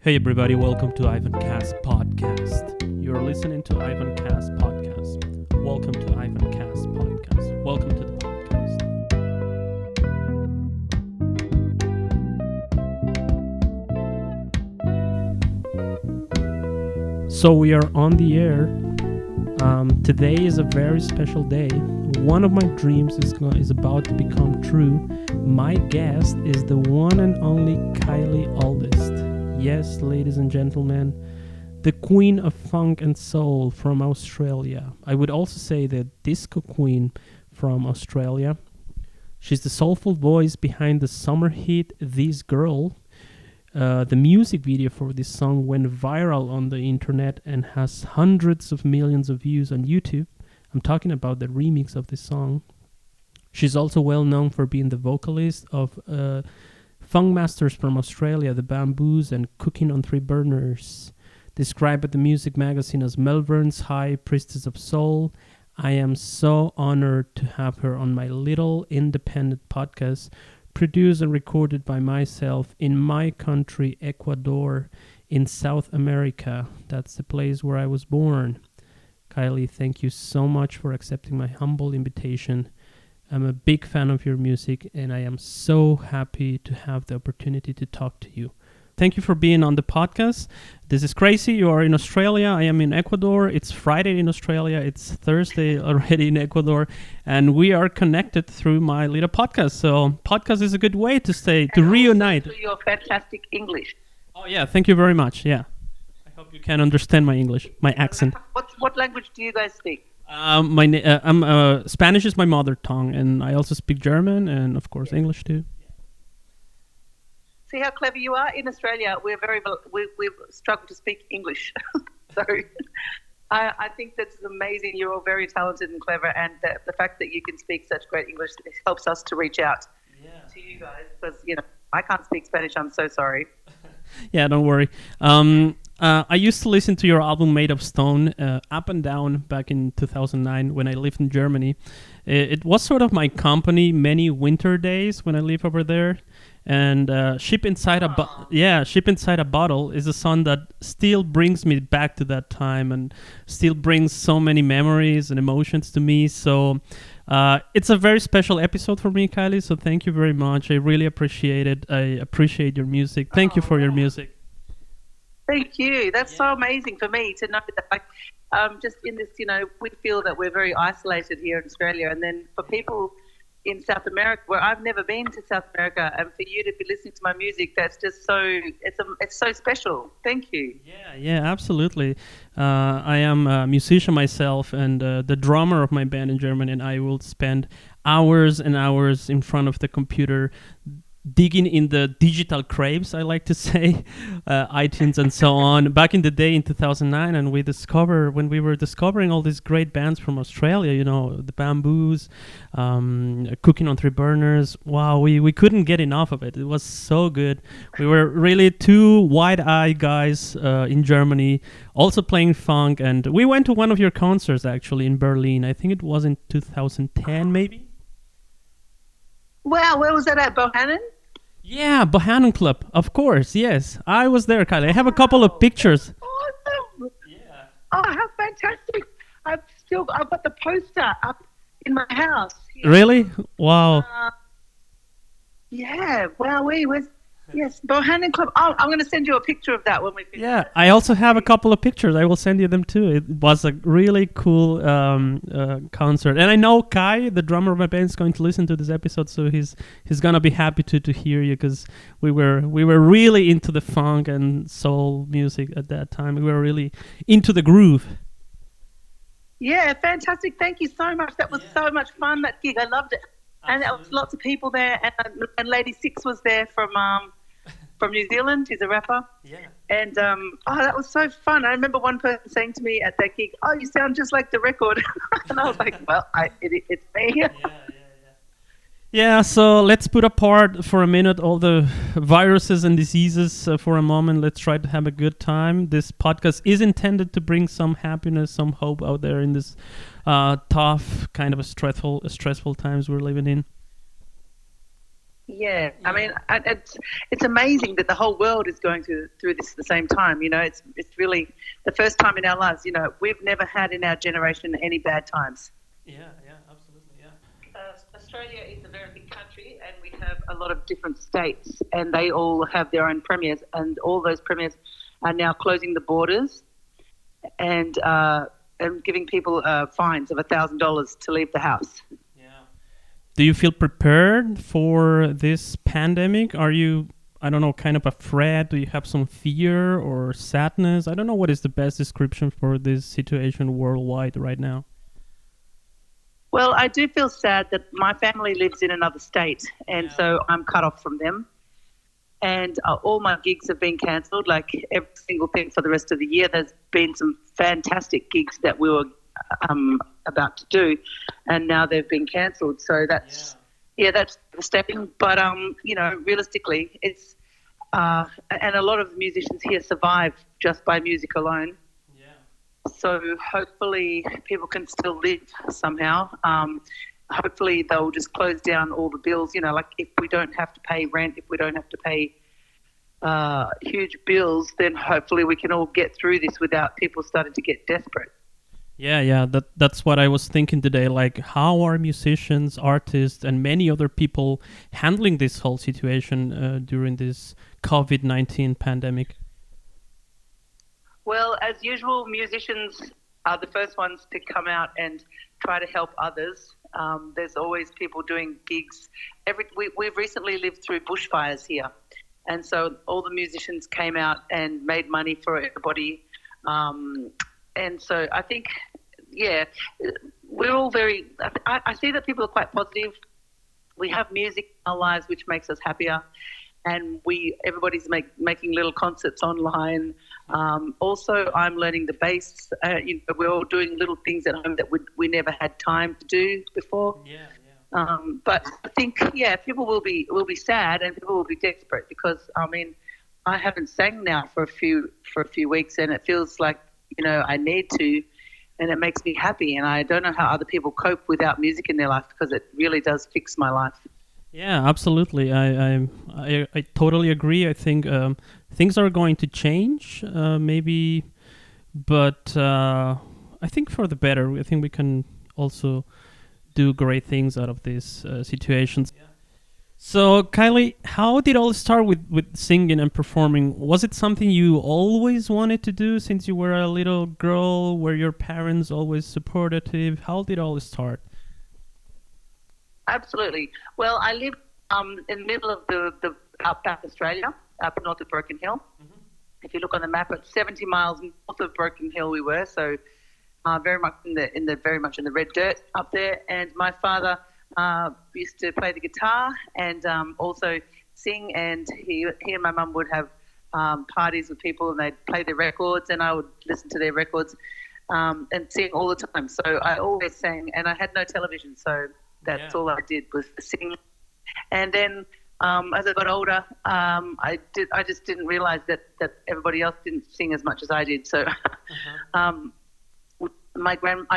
Hey everybody, welcome to Ivancast podcast. You're listening to Ivancast podcast. Welcome to Ivancast podcast. Welcome to the podcast. So we are on the air. Today is a very special day. One of my dreams is about to become true. My guest is the one and only Kylie Auldist. Yes, ladies and gentlemen, the queen of funk and soul from Australia. I would also say the disco queen from Australia. She's the soulful voice behind the summer hit This Girl. The music video for this song went viral on the internet and has hundreds of millions of views on YouTube. I'm talking about the remix of this song. She's also well known for being the vocalist of funk masters from Australia, the Bamboos, and Cooking on Three Burners. Described at the music magazine as Melbourne's High Priestess of Soul, I am so honored to have her on my little independent podcast, produced and recorded by myself in my country, Ecuador, in South America. That's the place where I was born. Kylie, thank you so much for accepting my humble invitation. I'm a big fan of your music, and I am so happy to have the opportunity to talk to you. Thank you for being on the podcast. This is crazy. You are in Australia. I am in Ecuador. It's Friday in Australia. It's Thursday already in Ecuador. And we are connected through my little podcast. So podcast is a good way to reunite. Also your fantastic English. Oh, yeah. Thank you very much. Yeah. I hope you can understand my English, my accent. What language do you guys speak? Spanish is my mother tongue, and I also speak German and, of course, English too. See how clever you are? In Australia, we struggle to speak English. So I think that's amazing. You're all very talented and clever, and the fact that you can speak such great English helps us to reach out to you guys, because, I can't speak Spanish. I'm so sorry. Yeah, don't worry. I used to listen to your album Made of Stone, Up and Down, back in 2009 when I lived in Germany. It was sort of my company many winter days when I lived over there. And Ship Inside a Bottle is a song that still brings me back to that time and still brings so many memories and emotions to me. So it's a very special episode for me, Kylie. So thank you very much. I really appreciate it. I appreciate your music. Thank you for your music. Thank you. That's so amazing for me to know that, just in this, we feel that we're very isolated here in Australia. And then for people in South America, where I've never been to South America, and for you to be listening to my music, that's just it's so special. Thank you. Yeah, absolutely. I am a musician myself, and the drummer of my band in Germany, and I will spend hours and hours in front of the computer digging in the digital craves, I like to say, iTunes and so on. Back in the day in 2009, and when we were discovering all these great bands from Australia, the Bamboos, Cooking on Three Burners. Wow, we couldn't get enough of it. It was so good. We were really two wide-eyed guys in Germany, also playing funk, and we went to one of your concerts actually in Berlin. I think it was in 2010, maybe. Wow, where was that at? Bohannon? Yeah, Bohannon Club, of course, yes. I was there, Kylie. I have a couple of pictures. Awesome. Yeah. Oh, how fantastic. I've got the poster up in my house. Yeah. Really? Wow. Yeah, wow, yes, Bohannon Club. Oh, I'm going to send you a picture of that when we finish. Yeah, I also have a couple of pictures. I will send you them too. It was a really cool concert. And I know Kai, the drummer of my band, is going to listen to this episode, so he's going to be happy to hear you, because we were really into the funk and soul music at that time. We were really into the groove. Yeah, fantastic. Thank you so much. That was so much fun, that gig. I loved it. Absolutely. And there was lots of people there, and Lady Six was there from New Zealand. He's a rapper. Yeah. And that was so fun. I remember one person saying to me at that gig, "Oh, you sound just like the record." And I was like, "Well, it's me." Yeah, so let's put apart for a minute all the viruses and diseases for a moment. Let's try to have a good time. This podcast is intended to bring some happiness, some hope out there in this tough, kind of stressful times we're living in. Yeah, I mean, it's amazing that the whole world is going through this at the same time. It's really the first time in our lives. We've never had in our generation any bad times. Yeah, absolutely, yeah. Australia is a very big country, and we have a lot of different states, and they all have their own premiers, and all those premiers are now closing the borders and giving people fines of $1,000 to leave the house. Yeah. Do you feel prepared for this pandemic? Are you, I don't know, kind of afraid? Do you have some fear or sadness? I don't know what is the best description for this situation worldwide right now. Well, I do feel sad that my family lives in another state, and so I'm cut off from them. And all my gigs have been cancelled, like every single thing for the rest of the year. There's been some fantastic gigs that we were about to do, and now they've been cancelled. So that's devastating. But realistically, it's and a lot of musicians here survive just by music alone. So hopefully people can still live somehow. Hopefully they'll just close down all the bills. Like if we don't have to pay rent, if we don't have to pay huge bills, then hopefully we can all get through this without people starting to get desperate. Yeah. That's what I was thinking today. Like, how are musicians, artists, and many other people handling this whole situation during this COVID-19 pandemic? Well, as usual, musicians are the first ones to come out and try to help others. There's always people doing gigs. We've recently lived through bushfires here, and so all the musicians came out and made money for everybody. And so I think, we're all very. I see that people are quite positive. We have music in our lives which makes us happier, and everybody's making little concerts online. Also, I'm learning the bass. We're all doing little things at home that we never had time to do before. But I think, people will be sad and people will be desperate because, I mean, I haven't sang now for a few weeks, and it feels like, I need to, and it makes me happy. And I don't know how other people cope without music in their life because it really does fix my life. Yeah, absolutely. I totally agree. I think things are going to change, maybe, but I think for the better. I think we can also do great things out of these situations. Yeah. So, Kylie, how did it all start with singing and performing? Was it something you always wanted to do since you were a little girl? Were your parents always supportive? How did it all start? Absolutely. Well, I live in the middle of the outback Australia, up north of Broken Hill. Mm-hmm. If you look on the map, it's 70 miles north of Broken Hill we were, so very much in the red dirt up there. And my father used to play the guitar and also sing, and he and my mum would have parties with people, and they'd play their records, and I would listen to their records and sing all the time. So I always sang, and I had no television, so that's all I did was sing. And then as I got older, I just didn't realize that everybody else didn't sing as much as I did. So I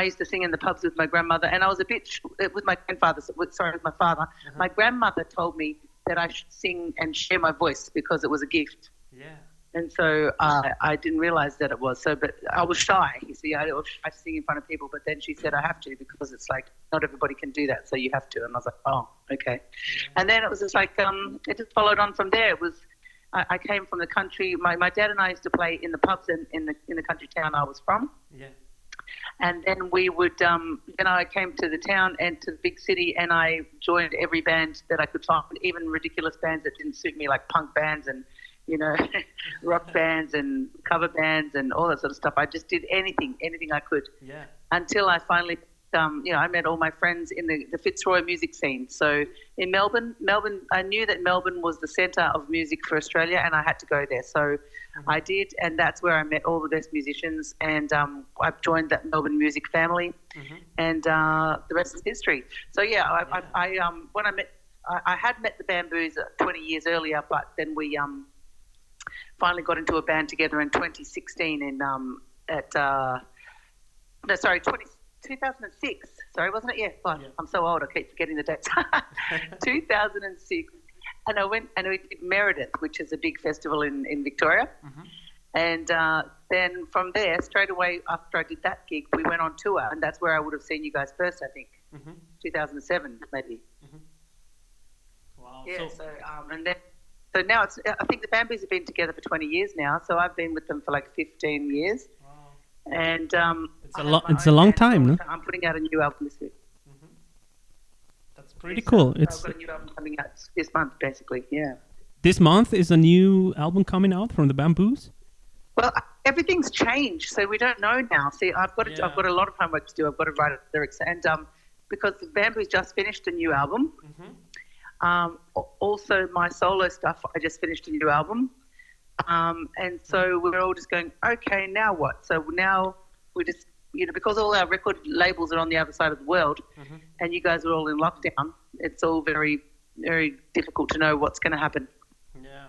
used to sing in the pubs with my grandmother, and I was with my grandfather. With my father. Uh-huh. My grandmother told me that I should sing and share my voice because it was a gift. Yeah. And so I didn't realize that it was so, but I was shy. You see, I was shy to sing in front of people, but then she said I have to because it's like not everybody can do that, so you have to. And I was like, oh, okay. Yeah. And then it was just like it just followed on from there. It was I came from the country. My dad and I used to play in the pubs in the country town I was from. Yeah. And then we would, I came to the town and to the big city, and I joined every band that I could find, even ridiculous bands that didn't suit me, like punk bands and rock bands and cover bands and all that sort of stuff. I just did anything I could. Yeah. Until I finally, I met all my friends in the Fitzroy music scene. So in Melbourne, I knew that Melbourne was the centre of music for Australia, and I had to go there. So I did, and that's where I met all the best musicians, and I've joined that Melbourne music family, and the rest is history. So yeah, I had met the Bamboos 20 years earlier, but then we finally got into a band together in 2016 2006. Sorry, wasn't it? Yeah, I'm so old, I keep forgetting the dates. 2006. And I went and we did Meredith, which is a big festival in Victoria. And then from there, straight away after I did that gig, we went on tour, and that's where I would have seen you guys first, I think, 2007 maybe. Wow. Yeah. So now I think the Bamboos have been together for 20 years now. So I've been with them for like 15 years. Wow. And it's a long time, no? I'm putting out a new album this week. That's pretty cool. I've got a new album coming out this month, basically. Yeah. This month is a new album coming out from the Bamboos. Well, everything's changed, so we don't know now. See, I've got a lot of homework to do. I've got to write lyrics, and because the Bamboos just finished a new album. Also, my solo stuff, I just finished a new album, and so we're all just going, okay, now what? So now we just, because all our record labels are on the other side of the world, and you guys are all in lockdown, it's all very, very difficult to know what's going to happen. Yeah.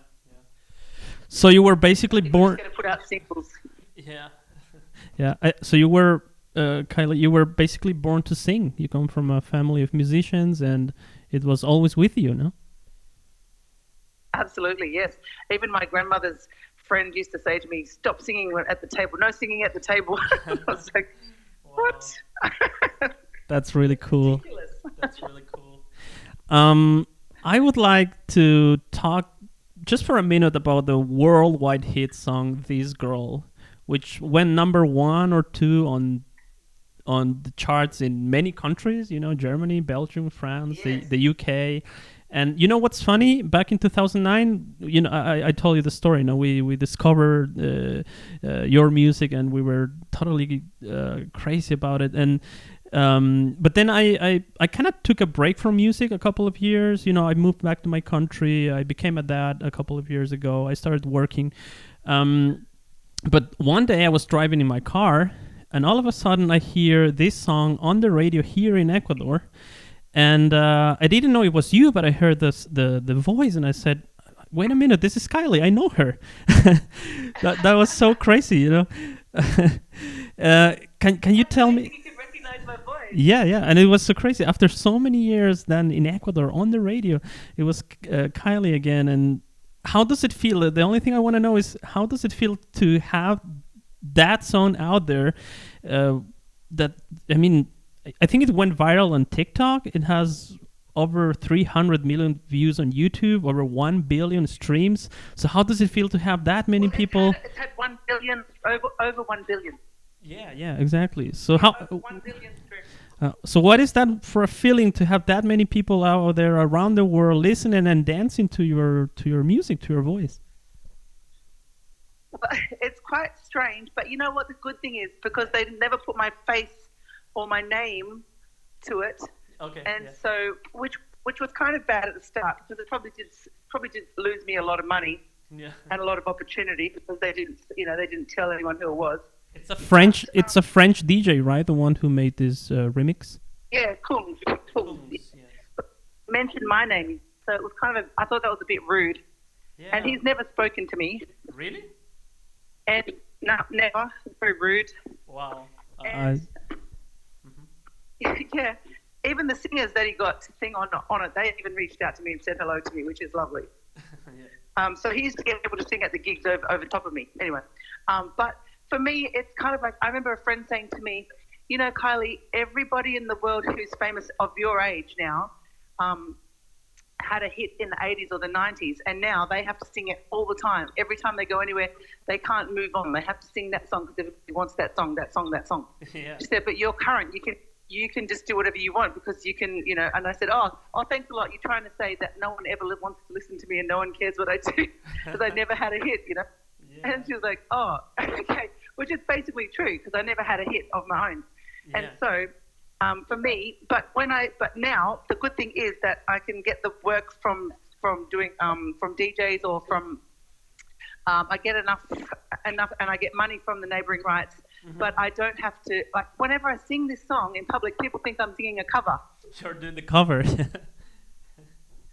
So you were basically born. Just going to put out singles. Yeah. So you were, Kylie, you were basically born to sing. You come from a family of musicians, and it was always with you, no? Absolutely, yes. Even my grandmother's friend used to say to me, "Stop singing at the table. No singing at the table." I was like, "What?" That's really cool. Ridiculous. That's really cool. I would like to talk just for a minute about the worldwide hit song "This Girl," which went number 1 or 2 on the charts in many countries. Germany, Belgium, France, the UK. And you know what's funny? Back in 2009, I told you the story. We discovered your music, and we were totally crazy about it. And but then I kind of took a break from music a couple of years. I moved back to my country. I became a dad a couple of years ago. I started working. But one day I was driving in my car, and all of a sudden I hear this song on the radio here in Ecuador. And I didn't know it was you, but I heard the voice, and I said, "Wait a minute, this is Kylie. I know her." that was so crazy, Can you tell me? You can recognize my voice. Yeah, and it was so crazy. After so many years, then in Ecuador on the radio, it was Kylie again. And how does it feel? The only thing I want to know is, how does it feel to have that song out there? I think it went viral on TikTok. It has over 300 million views on YouTube, over 1 billion streams. So how does it feel to have that many people? It's had 1 billion, over 1 billion. Yeah, exactly. So how? Over 1 billion streams. So what is that for a feeling to have that many people out there around the world listening and dancing to your music, to your voice? It's quite strange, but you know what the good thing is, because they never put my face or my name to it. Okay. And so, which was kind of bad at the start, because it probably did lose me a lot of money and a lot of opportunity, because they didn't tell anyone who it was. It's a French DJ, right? The one who made this remix. Yeah, cool. Mentioned my name, so it was I thought that was a bit rude. Yeah. And he's never spoken to me. Really? And no, never. It's very rude. Wow. Yeah, even the singers that he got to sing on it, they even reached out to me and said hello to me, which is lovely. So he used to get able to sing at the gigs over top of me. Anyway, but for me, it's kind of like, I remember a friend saying to me, Kylie, everybody in the world who's famous of your age now had a hit in the 80s or the 90s, and now they have to sing it all the time. Every time they go anywhere, they can't move on. They have to sing that song because everybody wants that song. Yeah. She said, but you're current. You can just do whatever you want, because you can, And I said, oh, thanks a lot. You're trying to say that no one ever wants to listen to me and no one cares what I do, because I never had a hit, Yeah. And she was like, oh, okay, which is basically true, because I never had a hit of my own. Yeah. And so for me, but now the good thing is that I can get the work from doing from DJs, or from I get enough, and I get money from the neighbouring rights. But I don't have to, like, whenever I sing this song in public, people think I'm singing a cover. You're doing the cover.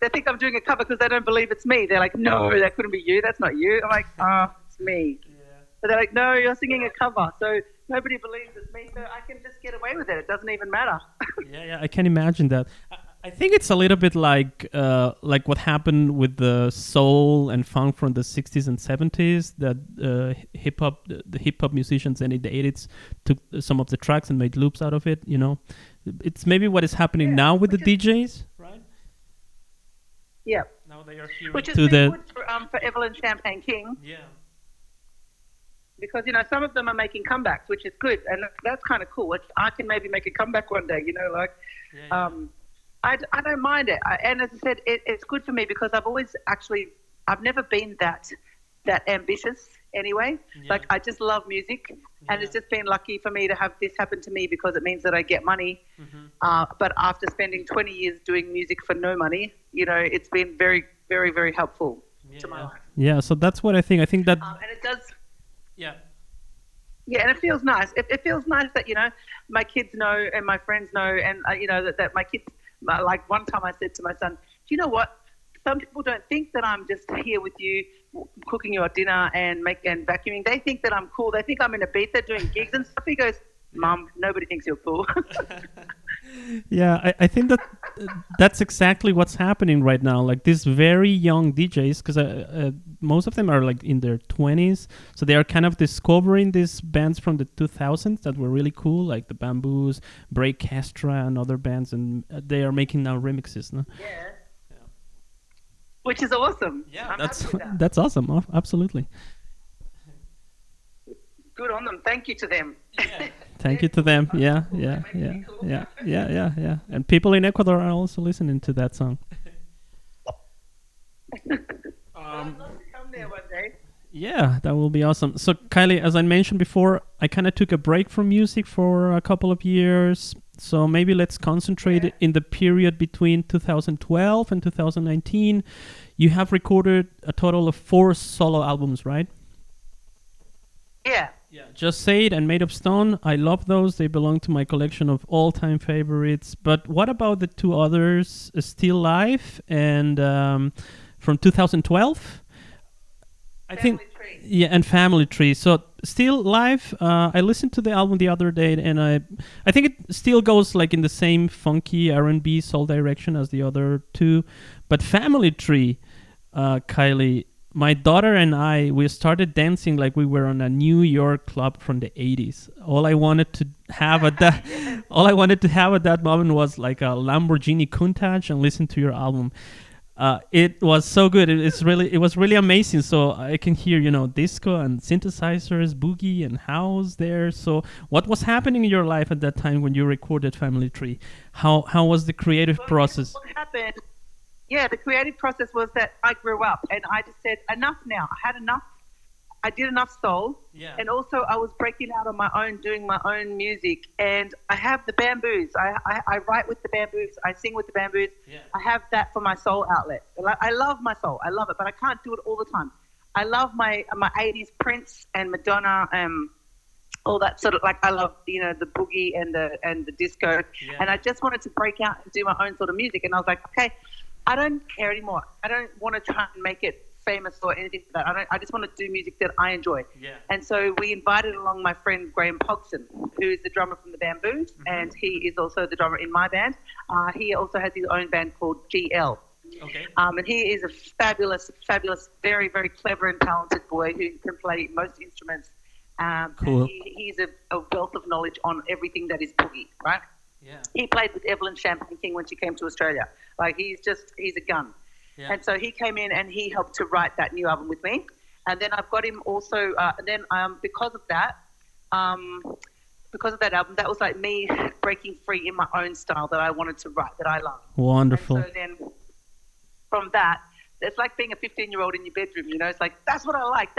They think I'm doing a cover because they don't believe it's me. They're like, no, that couldn't be you. That's not you. I'm like, it's me. Yeah. But they're like, no, you're singing a cover. So nobody believes it's me. So I can just get away with it. It doesn't even matter. Yeah, I can imagine that. I think it's a little bit like what happened with the soul and funk from the 60s and 70s, that hip hop the hip hop musicians in the 80s took some of the tracks and made loops out of it, you know. It's maybe what is happening now with the DJs, right? Yeah. Now they are hearing Which is to the good for Evelyn Champagne King. yeah. Because, some of them are making comebacks, which is good. And that's kind of cool. I can maybe make a comeback one day, Yeah. I don't mind it. And as I said, it's good for me because I've never been that ambitious anyway. Yeah. Like, I just love music. And it's just been lucky for me to have this happen to me because it means that I get money. Mm-hmm. But after spending 20 years doing music for no money, it's been very, very, very helpful to my life. Yeah, so that's what I think. I think that... and it does... Yeah. Yeah, and it feels nice. It feels nice that, my kids know and my friends know and, that my kids... Like one time I said to my son, do you know what? Some people don't think that I'm just here with you cooking your dinner and vacuuming. They think that I'm cool. They think I'm in Ibiza doing gigs and stuff. He goes, Mum, nobody thinks you're cool. Yeah, I think that's exactly what's happening right now. Like these very young DJs, because most of them are like in their 20s. So they are kind of discovering these bands from the 2000s that were really cool, like the Bamboos, Breakcastra and other bands. And they are making now remixes. No? Yeah. Which is awesome. Yeah, that's awesome. Absolutely. Good on them. Thank you to them. Yeah. Thank you to them. Yeah. And people in Ecuador are also listening to that song. I'd love to come there one day. Yeah, that will be awesome. So, Kylie, as I mentioned before, I kind of took a break from music for a couple of years. So maybe let's concentrate in the period between 2012 and 2019. You have recorded a total of 4 solo albums, right? Yeah. Yeah, Just Say It and Made of Stone. I love those. They belong to my collection of all-time favorites. But what about the 2 others, Still Life and from 2012? Yeah, and Family Tree. So Still Life, I listened to the album the other day, and I think it still goes like in the same funky R&B soul direction as the other 2. But Family Tree, Kylie, my daughter and we started dancing like we were on a New York club from the 80s. All I wanted to have at that moment was like a Lamborghini Countach and listen to your album. It was so good. It was really amazing. So I can hear, disco and synthesizers, boogie and house there. So what was happening in your life at that time when you recorded Family Tree? How was the creative process? What happened? Yeah, the creative process was that I grew up and I just said, enough now. I had enough. I did enough soul. Yeah. And also I was breaking out on my own, doing my own music. And I have the Bamboos. I write with the Bamboos. I sing with the Bamboos. Yeah. I have that for my soul outlet. I love my soul. I love it, but I can't do it all the time. I love my 80s Prince and Madonna, all that sort of, like, I love, the boogie and the disco. Yeah. And I just wanted to break out and do my own sort of music. And I was like, okay, I don't care anymore. I don't want to try and make it famous or anything like that. I just want to do music that I enjoy. Yeah. And so we invited along my friend Graham Pogson, who is the drummer from the Bamboos, and he is also the drummer in my band. He also has his own band called GL. Okay. And he is a fabulous, very, very clever and talented boy who can play most instruments. Cool. He's a wealth of knowledge on everything that is boogie, right? Yeah. He played with Evelyn Champagne King when she came to Australia. Like, he's a gun. Yeah. And so he came in and he helped to write that new album with me. And then I've got him also, because of that album, that was like me breaking free in my own style that I wanted to write, that I love. Wonderful. And so then from that, it's like being a 15-year-old in your bedroom, It's like, that's what I like.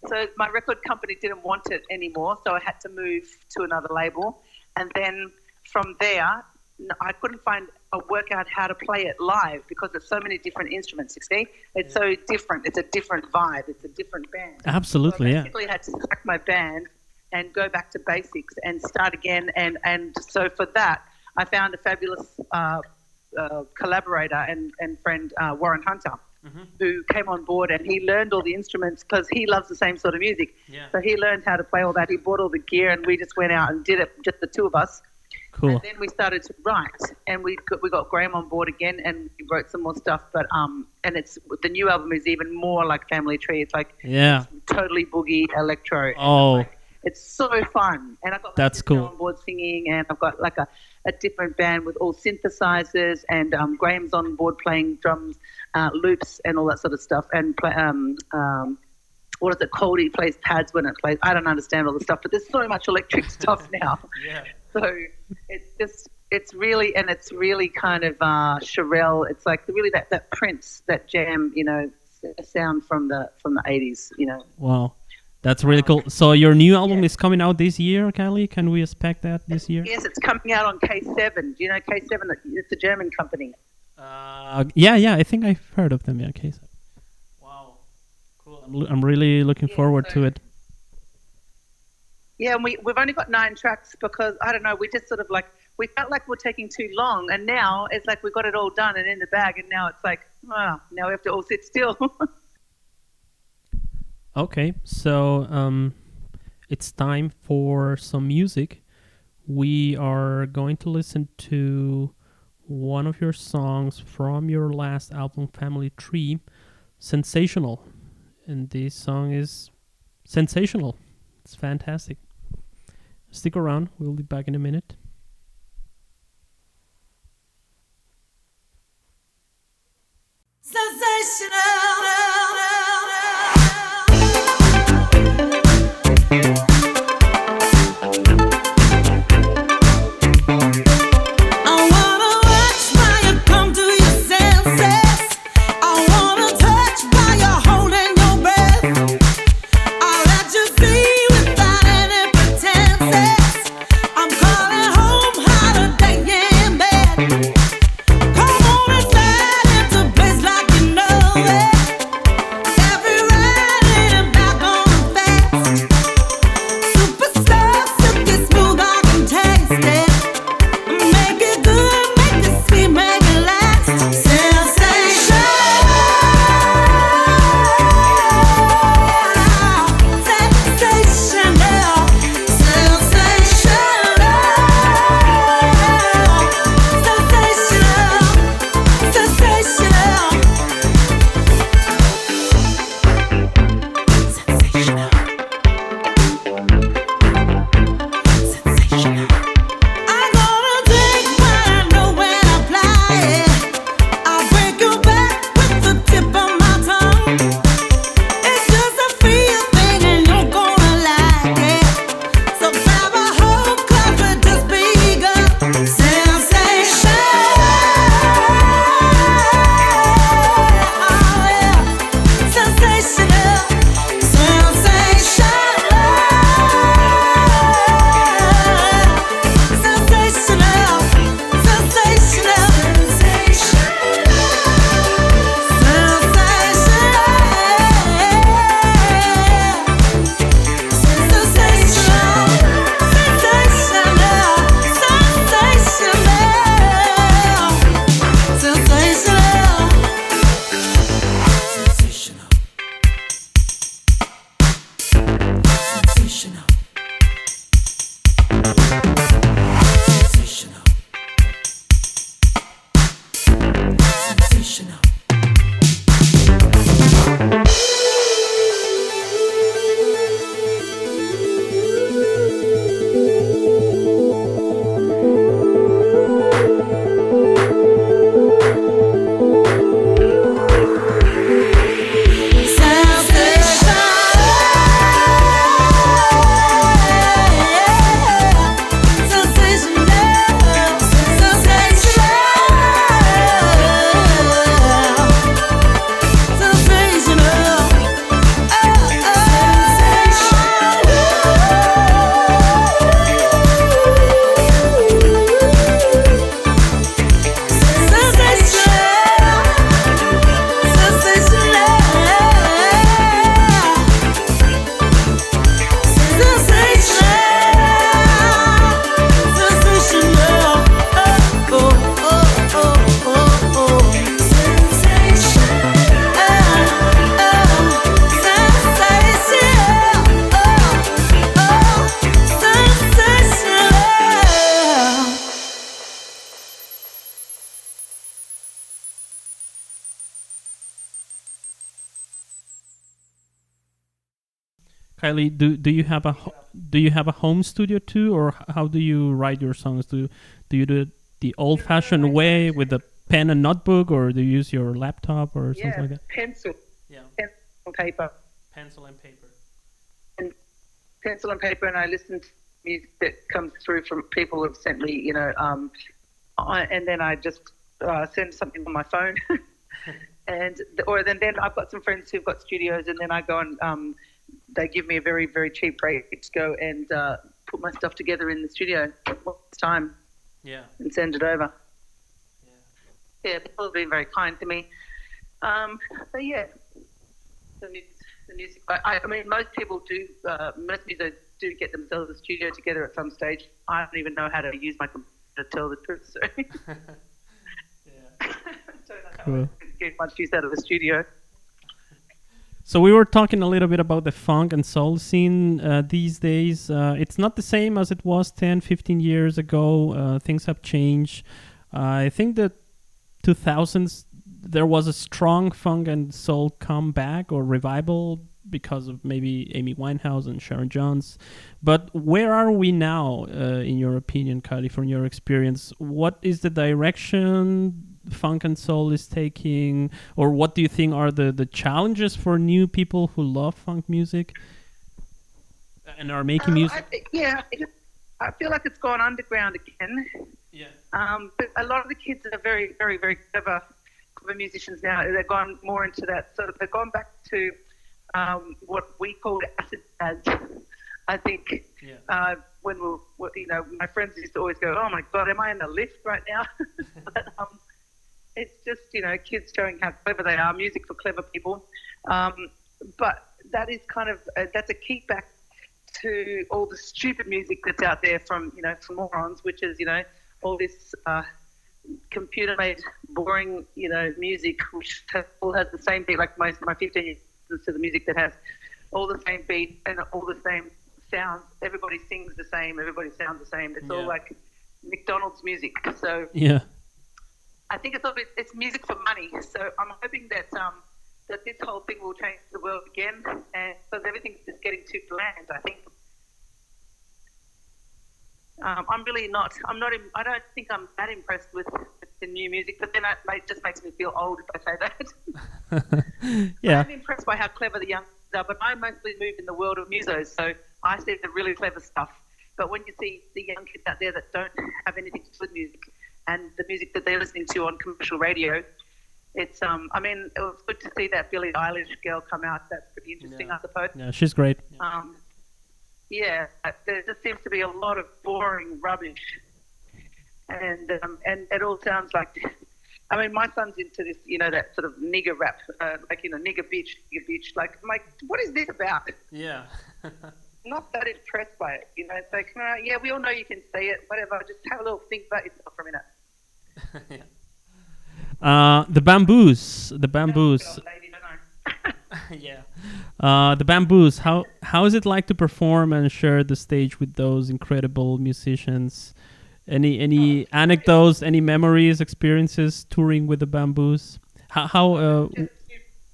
So my record company didn't want it anymore, so I had to move to another label. And then from there, I couldn't work out how to play it live because there's so many different instruments, you see. It's so different. It's a different vibe. It's a different band. Absolutely, so I basically had to sack my band and go back to basics and start again. And so for that, I found a fabulous collaborator and friend, Warren Hunter, who came on board, and he learned all the instruments because he loves the same sort of music. Yeah. So he learned how to play all that. He bought all the gear, and we just went out and did it, just the 2 of us. Cool. And then we started to write, and we got Graham on board again, and we wrote some more stuff. But and the new album is even more like Family Tree. It's like it's totally boogie electro. Oh, it's so fun. And I've got that's cool. on board singing, and I've got like a different band with all synthesizers, and Graham's on board playing drums, loops, and all that sort of stuff. And what is it called? He plays pads when it plays. I don't understand all the stuff, but there's so much electric stuff now. Yeah. So it's really kind of Sherelle. It's like really that Prince, that jam, sound from the 80s, Wow. That's really cool. So your new album is coming out this year, Kylie? Can we expect that this year? Yes, it's coming out on K7. Do you know K7? It's a German company. Yeah. I think I've heard of them. Yeah, K7. Wow. Cool. I'm really looking forward to it. Yeah, and we've only got 9 tracks because, I don't know, we just sort of we felt like we're taking too long, and now it's like we got it all done and in the bag, and now it's like, now we have to all sit still. Okay, so it's time for some music. We are going to listen to one of your songs from your last album, Family Tree, Sensational. And this song is sensational. It's fantastic. Stick around. We'll be back in a minute. Come on and slide into place like you know it. Kylie, do you have a home studio too, or how do you write your songs? Do you do it the old-fashioned way with a pen and notebook, or do you use your laptop or something like that? Pencil. Yeah, Pencil and paper. pencil and paper. And pencil and paper, and I listen to music that comes through from people who've sent me, and then I just send something on my phone. Then I've got some friends who've got studios, and then I go and they give me a very, very cheap rate to go and put my stuff together in the studio one time. Yeah. And send it over. Yeah. Yeah, people have been very kind to me. But yeah, the music. I mean, most people do. Most musicians do get themselves a studio together at some stage. I don't even know how to use my computer to tell the truth. So. Yeah. Don't know how Cool. to get much use out of a studio. So we were talking a little bit about the funk and soul scene these days. It's not the same as it was 10, 15 years ago. Things have changed. I think that 2000s, there was a strong funk and soul comeback or revival because of maybe Amy Winehouse and Sharon Jones. But where are we now, in your opinion, Kylie, from your experience? What is the direction funk and soul is taking, or what do you think are the challenges for new people who love funk music and are making music? I feel like it's gone underground again. Yeah. But a lot of the kids are very, very, very clever musicians now. They've gone more into that sort of. They've gone back to what we called acid jazz. I think when my friends used to always go, "Oh my God, am I in a lift right now?" But, it's just, kids showing how clever they are, music for clever people. But that is kind of, that's a kickback to all the stupid music that's out there from morons, which is, all this computer-made, boring, music, which all has the same beat, like most of my 15 years to the music that has all the same beat and all the same sounds. Everybody sings the same, everybody sounds the same. It's all like McDonald's music. So yeah. I think it's music for money. So I'm hoping that that this whole thing will change the world again, and because everything's just getting too bland. I think I don't think I'm that impressed with the new music, but then it just makes me feel old if I say that. Yeah. I'm impressed by how clever the young are, but I mostly move in the world of musos, so I see the really clever stuff. But when you see the young kids out there that don't have anything to do with music, and the music that they're listening to on commercial radio, it's it was good to see that Billie Eilish girl come out. That's pretty interesting, I suppose. Yeah, she's great. There just seems to be a lot of boring rubbish, and it all sounds like. I mean, my son's into this, that sort of nigger rap, nigger bitch. Like, I'm like, what is this about? Yeah. Not that impressed by it, It's like, we all know you can say it, whatever. Just have a little think about yourself for a minute. The bamboos. Yeah. The bamboos. How is it like to perform and share the stage with those incredible musicians? Any anecdotes, any memories, experiences touring with the bamboos? How too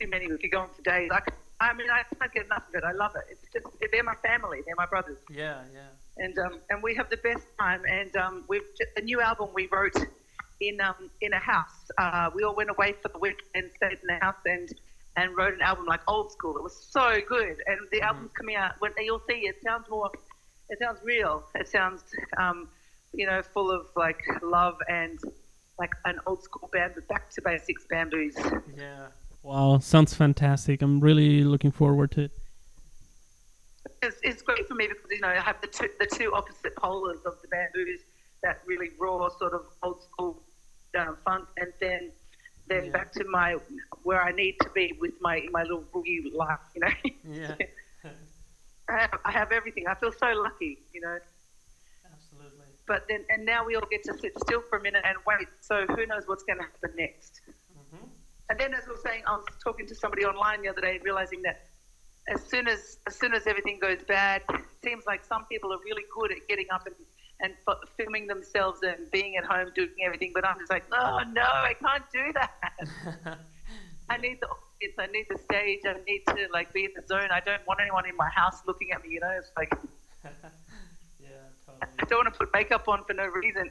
many. We could go on for days. I can't get enough of it. I love it. It's just they're my family. They're my brothers. Yeah. And we have the best time. And the new album we wrote in a house. We all went away for the week and stayed in the house and wrote an album like old school. It was so good. And the album's coming out. When you'll see, it sounds real. It sounds full of like love and like an old school band, back to basics bamboos. Yeah. Wow, sounds fantastic. I'm really looking forward to it. It's great for me because I have the two opposite polars of the bamboos, that really raw sort of old school funk, and then back to where I need to be with my little boogie life, Yeah. I have everything. I feel so lucky, Absolutely. But then, and now we all get to sit still for a minute and wait. So who knows what's going to happen next? Mm-hmm. And then, as we were saying, I was talking to somebody online the other day, realizing that as soon as everything goes bad, it seems like some people are really good at getting up and filming themselves and being at home doing everything. But I'm just like, oh no, I can't do that. I need the audience. I need the stage. I need to like be in the zone. I don't want anyone in my house looking at me. You know, it's like Yeah, totally. I don't want to put makeup on for no reason.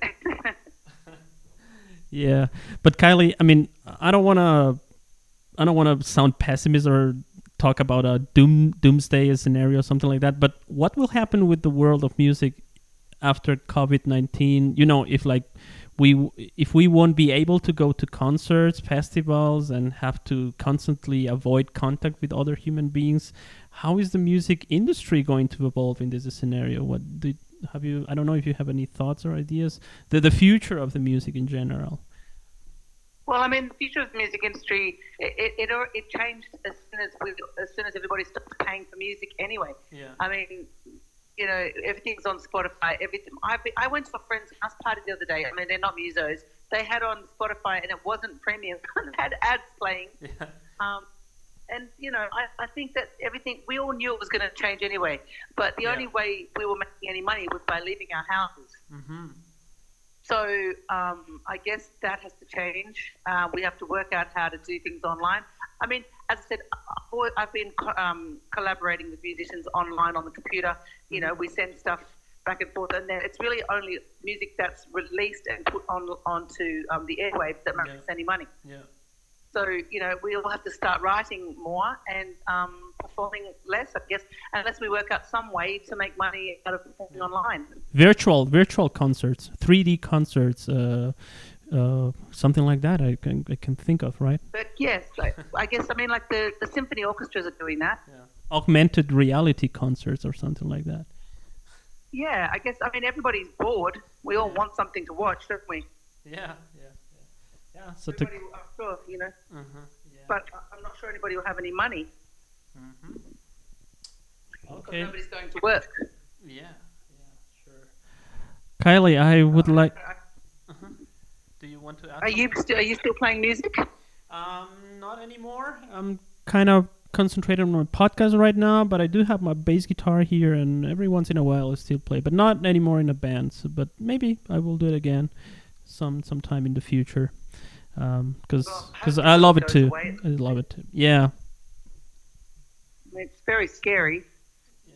Yeah, but Kylie, I mean, I don't want to sound pessimist or talk about a doomsday scenario or something like that. But what will happen with the world of music after COVID-19? You know, if we won't be able to go to concerts, festivals, and have to constantly avoid contact with other human beings, how is the music industry going to evolve in this scenario? Have you? I don't know if you have any thoughts or ideas. The future of the music in general. Well, I mean, the future of the music industry, it changed as soon as everybody stopped paying for music anyway. Yeah. I mean, you know, everything's on Spotify. Everything. I went to a friend's house party the other day. I mean, they're not musos. They had on Spotify, and it wasn't premium. They had ads playing. Yeah. And, you know, I think that everything, we all knew it was going to change anyway. But the only way we were making any money was by leaving our houses. Mm-hmm. So I guess that has to change. We have to work out how to do things online. I mean, as I said, I've been collaborating with musicians online on the computer. You know, we send stuff back and forth, and then it's really only music that's released and put onto the airwaves that makes us any money. Yeah. So, you know, we all have to start writing more and performing less, I guess, unless we work out some way to make money out of performing online. Virtual concerts, 3D concerts, something like that. I can think of, right? But yes, I guess I mean like the symphony orchestras are doing that. Yeah. Augmented reality concerts or something like that. Yeah, I guess I mean everybody's bored. We all want something to watch, don't we? Yeah. So everybody, I'm sure, you know. Yeah. But I'm not sure anybody will have any money. Okay. Nobody's going to work. Yeah, sure. Kylie, I would like. Do you want to add? Are you still playing music? Not anymore. I'm kind of concentrated on my podcast right now, but I do have my bass guitar here, and every once in a while I still play, but not anymore in a band. So, but maybe I will do it again sometime in the future. Because I love it too. I love it too. Yeah. It's very scary. Yeah.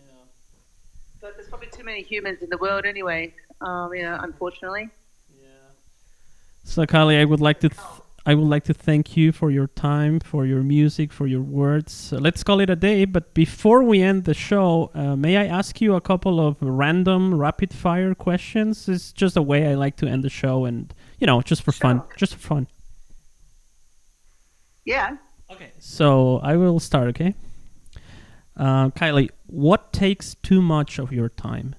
But there's probably too many humans in the world anyway. You know, unfortunately. Yeah. So Kylie, I would like to thank you for your time, for your music, for your words. Let's call it a day. But before we end the show, may I ask you a couple of random rapid fire questions? It's just a way I like to end the show, and you know, just for fun. Just for fun. Yeah. Okay. So I will start. Okay. Kylie, what takes too much of your time?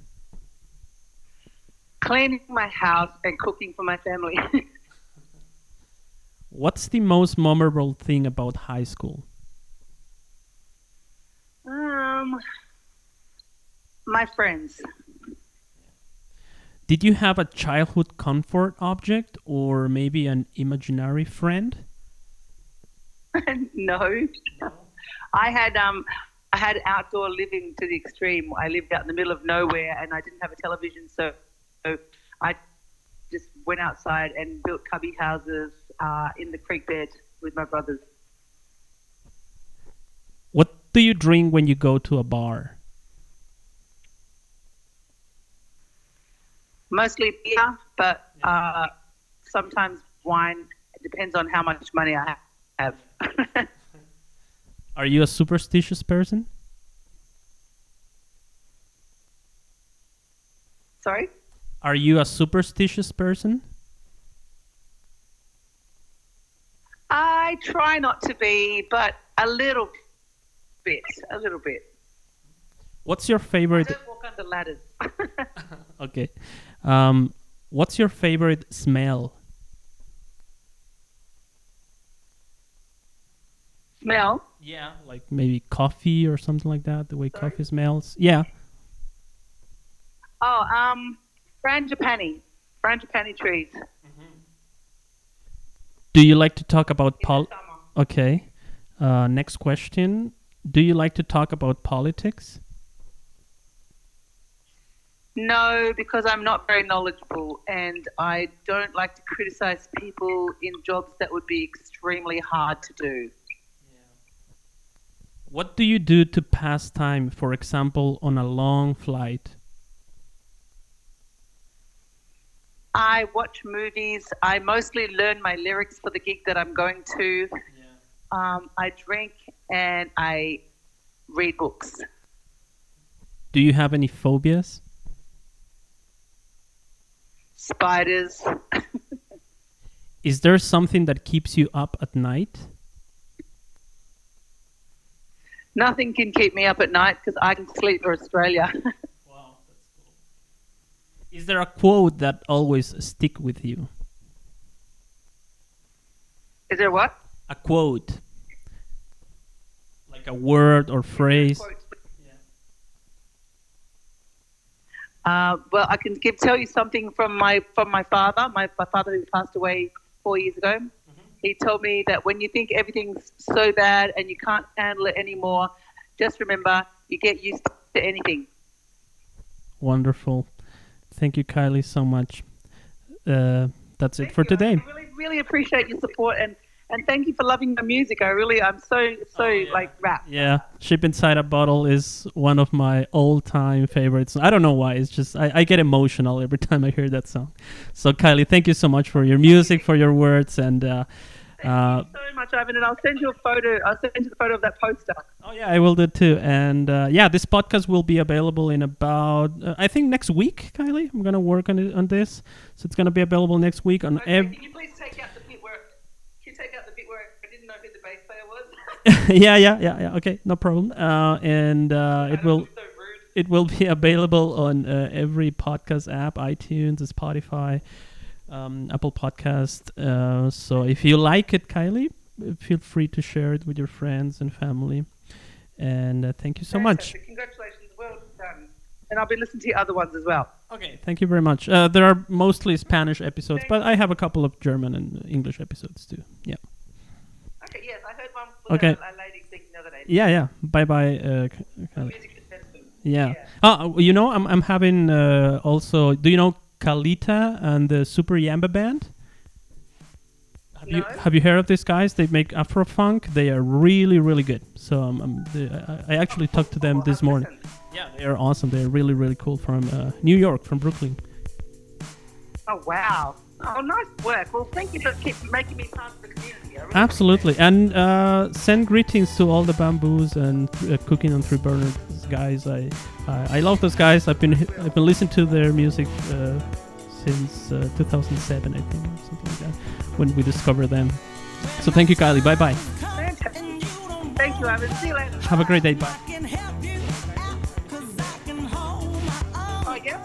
Cleaning my house and cooking for my family. What's the most memorable thing about high school? My friends. Did you have a childhood comfort object or maybe an imaginary friend? No. I had outdoor living to the extreme. I lived out in the middle of nowhere and I didn't have a television, so I just went outside and built cubby houses in the creek bed with my brothers. What do you drink when you go to a bar? Mostly beer, but sometimes wine. It depends on how much money I have. Are you a superstitious person? Sorry? Are you a superstitious person? I try not to be, but a little bit. What's your favorite? I don't walk under ladders. Okay. What's your favorite smell? Smell? Yeah, like maybe coffee or something like that. The way Sorry? coffee smells. Yeah. Oh, frangipani trees. Do you like to talk about Summer. Okay. Next question. Do you like to talk about politics? No, because I'm not very knowledgeable and I don't like to criticize people in jobs that would be extremely hard to do. What do you do to pass time, for example, on a long flight? I watch movies. I mostly learn my lyrics for the gig that I'm going to. I drink and I read books. Do you have any phobias? Spiders. Is there something that keeps you up at night? Nothing can keep me up at night because I can sleep for Australia. Wow, that's cool. Is there a quote that always stick with you? Is there what? A quote. Like a word or phrase. Well, I can tell you something from my father. My father who passed away 4 years ago. He told me that when you think everything's so bad and you can't handle it anymore, just remember you get used to anything. Wonderful. Thank you, Kylie, so much. That's it for today. I really, really appreciate your support and thank you for loving the music. I'm so like rapt. Yeah, Ship Inside a Bottle is one of my all-time favorites. I don't know why. It's just I get emotional every time I hear that song. So Kylie, thank you so much for your music, for your words, and thank you so much, Ivan. And I'll send you a photo. I'll send you the photo of that poster. Oh yeah, I will do too. And yeah, this podcast will be available in about I think next week, Kylie. I'm gonna work on this, so it's gonna be available next week on Can you please take out the bit where I didn't know who the bass player was? yeah. Okay, no problem. It will be available on every podcast app, iTunes, Spotify, Apple Podcast. So if you like it, Kylie, feel free to share it with your friends and family. And thank you so much. Congratulations, well done. And I'll be listening to your other ones as well. Okay, thank you very much. There are mostly Spanish episodes, but I have a couple of German and English episodes too. Yeah. Okay, yes, I heard one with a lady speaking the other day. Yeah. Bye, Kylie. Yeah. Oh, you know, I'm having also. Do you know Kalita and the Super Yamba Band? Have you heard of these guys? They make Afro funk. They are really, really good. So I actually talked to them this morning. Yeah, they are awesome. They are really, really cool from New York, from Brooklyn. Oh wow! Oh, nice work. Well, thank you for making me part of the community. Really Absolutely, and send greetings to all the Bamboos and Cooking on Three Burners guys. I love those guys. I've been listening to their music since 2007, I think, or something like that, when we discovered them. So thank you, Kylie. Bye bye. Thank you, Ivan. See you later. Have a great day. Bye. Oh yeah.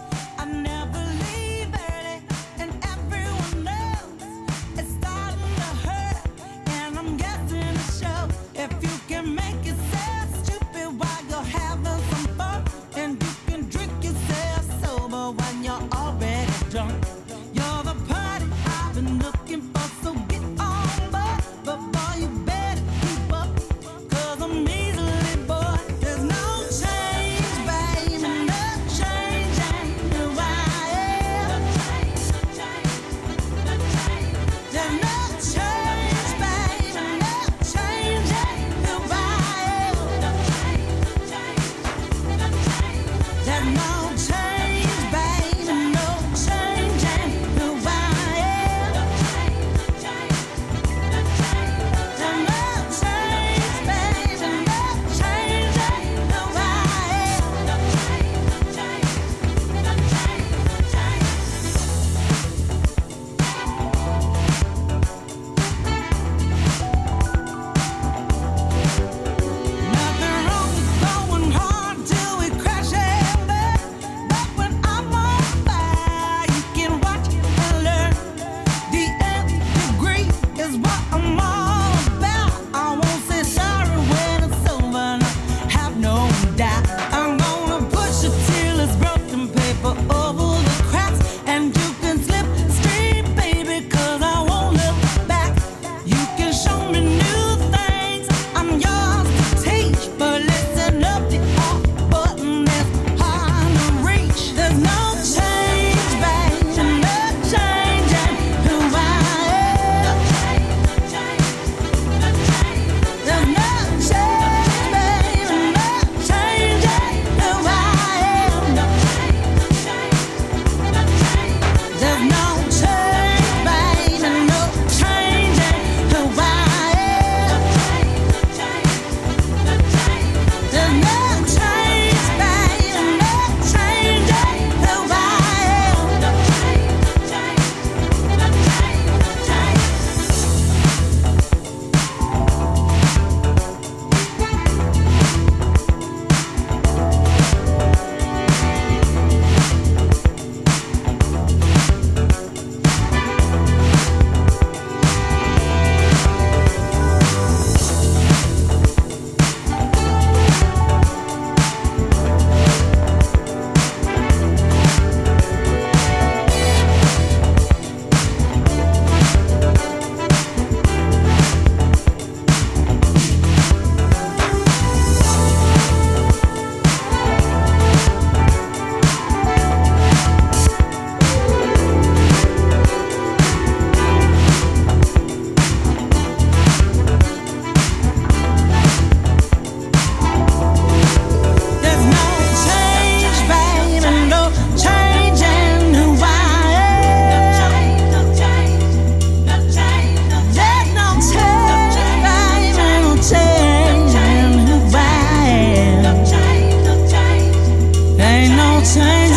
won't change.